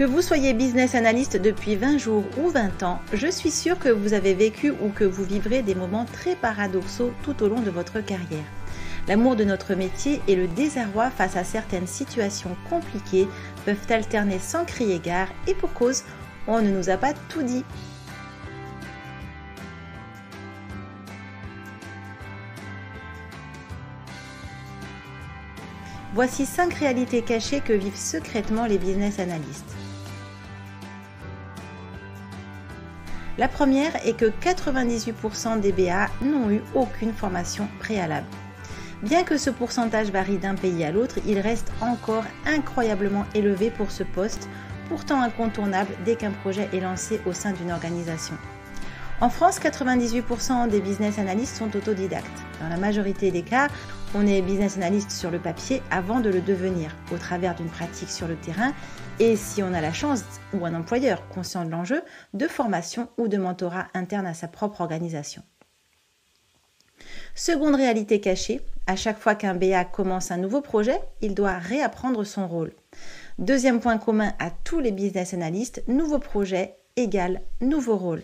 Que vous soyez business analyst depuis 20 jours ou 20 ans, je suis sûre que vous avez vécu ou que vous vivrez des moments très paradoxaux tout au long de votre carrière. L'amour de notre métier et le désarroi face à certaines situations compliquées peuvent alterner sans crier gare et pour cause, on ne nous a pas tout dit. Voici 5 réalités cachées que vivent secrètement les business analysts. La première est que 98% des BA n'ont eu aucune formation préalable. Bien que ce pourcentage varie d'un pays à l'autre, il reste encore incroyablement élevé pour ce poste, pourtant incontournable dès qu'un projet est lancé au sein d'une organisation. En France, 98% des business analysts sont autodidactes. Dans la majorité des cas, on est business analyst sur le papier avant de le devenir, au travers d'une pratique sur le terrain et si on a la chance, ou un employeur conscient de l'enjeu, de formation ou de mentorat interne à sa propre organisation. Seconde réalité cachée, à chaque fois qu'un BA commence un nouveau projet, il doit réapprendre son rôle. Deuxième point commun à tous les business analysts, nouveau projet égale nouveau rôle.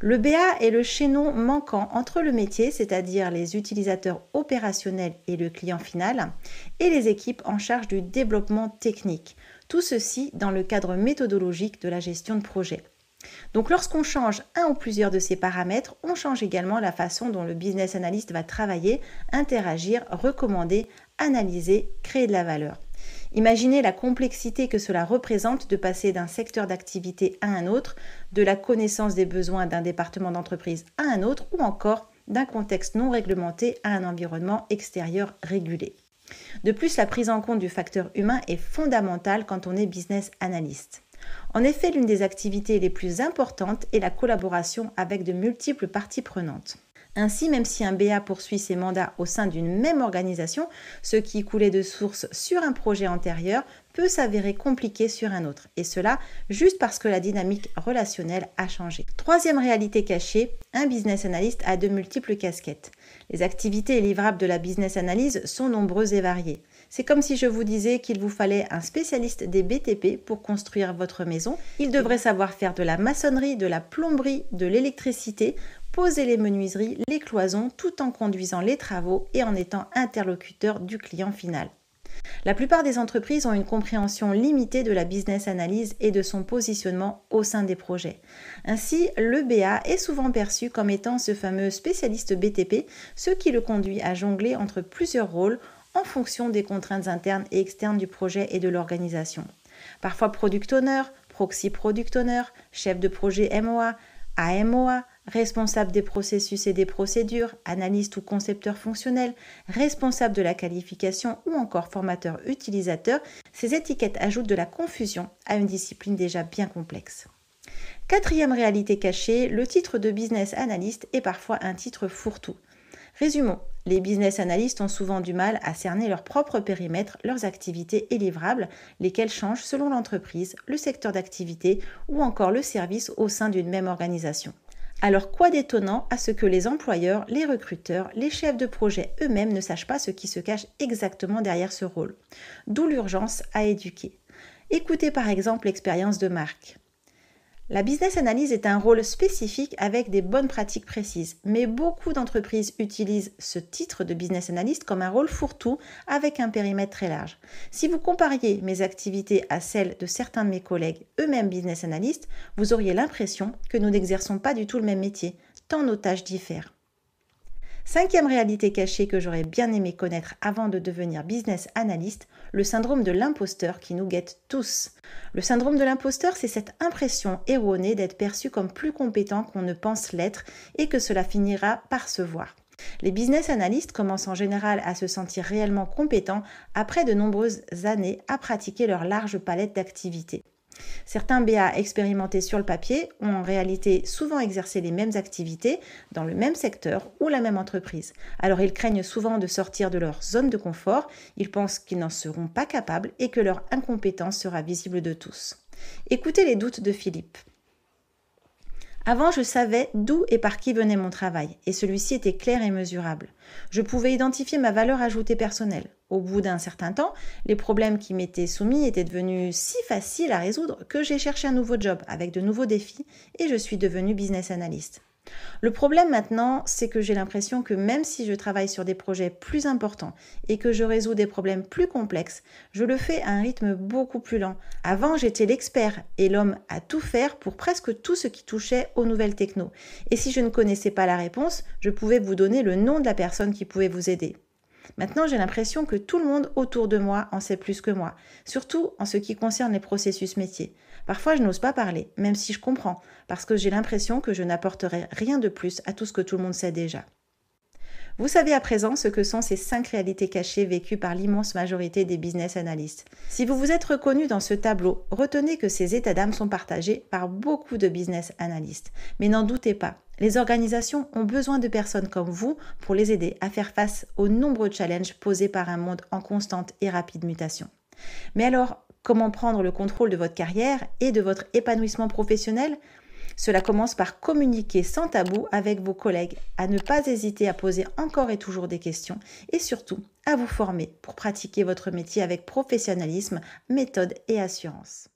Le BA est le chaînon manquant entre le métier, c'est-à-dire les utilisateurs opérationnels et le client final, et les équipes en charge du développement technique. Tout ceci dans le cadre méthodologique de la gestion de projet. Donc lorsqu'on change un ou plusieurs de ces paramètres, on change également la façon dont le business analyst va travailler, interagir, recommander, analyser, créer de la valeur. Imaginez la complexité que cela représente de passer d'un secteur d'activité à un autre, de la connaissance des besoins d'un département d'entreprise à un autre ou encore d'un contexte non réglementé à un environnement extérieur régulé. De plus, la prise en compte du facteur humain est fondamentale quand on est business analyst. En effet, l'une des activités les plus importantes est la collaboration avec de multiples parties prenantes. Ainsi, même si un BA poursuit ses mandats au sein d'une même organisation, ce qui coulait de source sur un projet antérieur peut s'avérer compliqué sur un autre, et cela juste parce que la dynamique relationnelle a changé. Troisième réalité cachée, un business analyst a de multiples casquettes. Les activités et livrables de la business analyse sont nombreuses et variées. C'est comme si je vous disais qu'il vous fallait un spécialiste des BTP pour construire votre maison. Il devrait savoir faire de la maçonnerie, de la plomberie, de l'électricité, poser les menuiseries, les cloisons, tout en conduisant les travaux et en étant interlocuteur du client final. La plupart des entreprises ont une compréhension limitée de la business analyse et de son positionnement au sein des projets. Ainsi, le BA est souvent perçu comme étant ce fameux spécialiste BTP, ce qui le conduit à jongler entre plusieurs rôles en fonction des contraintes internes et externes du projet et de l'organisation. Parfois product owner, proxy product owner, chef de projet MOA, AMOA, responsable des processus et des procédures, analyste ou concepteur fonctionnel, responsable de la qualification ou encore formateur utilisateur, ces étiquettes ajoutent de la confusion à une discipline déjà bien complexe. Quatrième réalité cachée, le titre de business analyst est parfois un titre fourre-tout. Résumons, les business analysts ont souvent du mal à cerner leur propre périmètre, leurs activités et livrables, lesquels changent selon l'entreprise, le secteur d'activité ou encore le service au sein d'une même organisation. Alors quoi d'étonnant à ce que les employeurs, les recruteurs, les chefs de projet eux-mêmes ne sachent pas ce qui se cache exactement derrière ce rôle. D'où l'urgence à éduquer. Écoutez par exemple l'expérience de Marc. La business analyse est un rôle spécifique avec des bonnes pratiques précises, mais beaucoup d'entreprises utilisent ce titre de business analyst comme un rôle fourre-tout avec un périmètre très large. Si vous compariez mes activités à celles de certains de mes collègues, eux-mêmes business analysts, vous auriez l'impression que nous n'exerçons pas du tout le même métier, tant nos tâches diffèrent. Cinquième réalité cachée que j'aurais bien aimé connaître avant de devenir business analyst, le syndrome de l'imposteur qui nous guette tous. Le syndrome de l'imposteur, c'est cette impression erronée d'être perçu comme plus compétent qu'on ne pense l'être et que cela finira par se voir. Les business analysts commencent en général à se sentir réellement compétents après de nombreuses années à pratiquer leur large palette d'activités. Certains BA expérimentés sur le papier ont en réalité souvent exercé les mêmes activités dans le même secteur ou la même entreprise. Alors ils craignent souvent de sortir de leur zone de confort, ils pensent qu'ils n'en seront pas capables et que leur incompétence sera visible de tous. Écoutez les doutes de Philippe. Avant, je savais d'où et par qui venait mon travail, et celui-ci était clair et mesurable. Je pouvais identifier ma valeur ajoutée personnelle. Au bout d'un certain temps, les problèmes qui m'étaient soumis étaient devenus si faciles à résoudre que j'ai cherché un nouveau job avec de nouveaux défis et je suis devenue business analyst. Le problème maintenant, c'est que j'ai l'impression que même si je travaille sur des projets plus importants et que je résous des problèmes plus complexes, je le fais à un rythme beaucoup plus lent. Avant, j'étais l'expert et l'homme à tout faire pour presque tout ce qui touchait aux nouvelles techno. Et si je ne connaissais pas la réponse, je pouvais vous donner le nom de la personne qui pouvait vous aider. Maintenant, j'ai l'impression que tout le monde autour de moi en sait plus que moi, surtout en ce qui concerne les processus métiers. Parfois, je n'ose pas parler, même si je comprends, parce que j'ai l'impression que je n'apporterai rien de plus à tout ce que tout le monde sait déjà. Vous savez à présent ce que sont ces 5 réalités cachées vécues par l'immense majorité des business analysts. Si vous vous êtes reconnu dans ce tableau, retenez que ces états d'âme sont partagés par beaucoup de business analysts. Mais n'en doutez pas, les organisations ont besoin de personnes comme vous pour les aider à faire face aux nombreux challenges posés par un monde en constante et rapide mutation. Mais alors, comment prendre le contrôle de votre carrière et de votre épanouissement professionnel ? Cela commence par communiquer sans tabou avec vos collègues, à ne pas hésiter à poser encore et toujours des questions et surtout à vous former pour pratiquer votre métier avec professionnalisme, méthode et assurance.